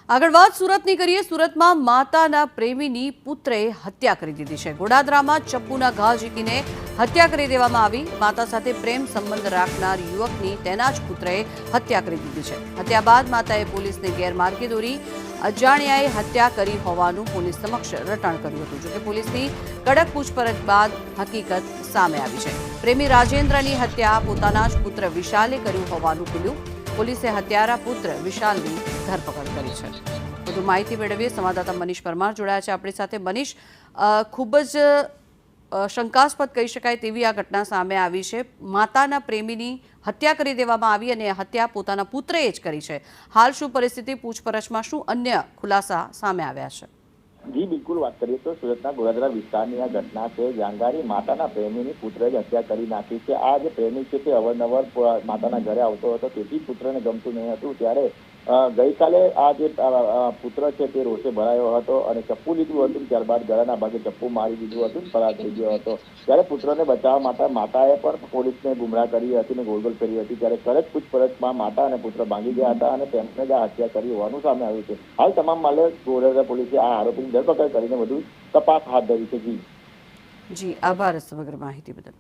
આગળ વાત સુરતની કરીએ। સુરતમાં માતાના પ્રેમીની પુત્રએ હત્યા કરી દીધી છે। ગોડાદરામાં ચપ્પુના ઘા ઝીકીને હત્યા કરી દેવામાં આવી। માતા સાથે પ્રેમ સંબંધ રાખનાર યુવકની તેના જ પુત્રએ હત્યા કરી દીધી છે। હત્યા બાદ માતાએ પોલીસને ગેરમાર્ગે દોરી અજાણ્યાએ હત્યા કરી હોવાનું પોલીસ સમક્ષ રટાણ કર્યું હતું। જોકે પોલીસની કડક પૂછપરછ બાદ હકીકત સામે આવી છે। પ્રેમી રાજેન્દ્રની હત્યા પોતાના જ પુત્ર વિશાલે કર્યું હોવાનું ખુલ્યું। પોલીસે હત્યારા પુત્ર વિશાલની ધરપકડ કરી છે। વધુ માહિતી મેળવીએ સંવાદદાતા મનીષ પરમાર જોડાયા છે આપણી સાથે। મનીષ, ખૂબ જ શંકાસ્પદ કહી શકાય તેવી આ ઘટના સામે આવી છે। માતાના પ્રેમીની હત્યા કરી દેવામાં આવી અને હત્યા પોતાના પુત્રએ જ કરી છે। હાલ શું પરિસ્થિતિ, પૂછપરછમાં શું અન્ય ખુલાસા સામે આવ્યા છે? જી બિલકુલ, વાત કરીએ તો સુરતના ગોડાદરા વિસ્તારની આ ઘટના છે। જાણકારી માતાના પ્રેમીની પુત્રએ જ હત્યા કરી નાખી છે। આ જે પ્રેમી છે તે અવારનવાર માતાના ઘરે આવતો હતો, તેથી પુત્રને ગમતું નહીં હતું। ત્યારે ગઈકાલે આ જે પુત્ર છે તે રોષે ભરાયો હતો અને ચપ્પુ લીધું હતું। ત્યારબાદ ગળાના ભાગે ચપ્પુ મારી દીધું હતું, ફરાર થઈ ગયો હતો। ત્યારે પુત્રને બચાવવા માટે માતાએ પણ પોલીસને ગુમરાહ કરી હતી અને ગોળગોળ ફેરવી હતી। ત્યારે કડક પૂછપરછમાં માતા અને પુત્ર ભાંગી ગયા હતા અને તેમને જ આ હત્યા કરી હોવાનું સામે આવ્યું છે। હાલ તમામ મામલે ગોડાદરા પોલીસે આ આરોપીની ધરપકડ કરીને વધુ તપાસ હાથ ધરી છે। જી, આભાર સમગ્ર માહિતી બદલ।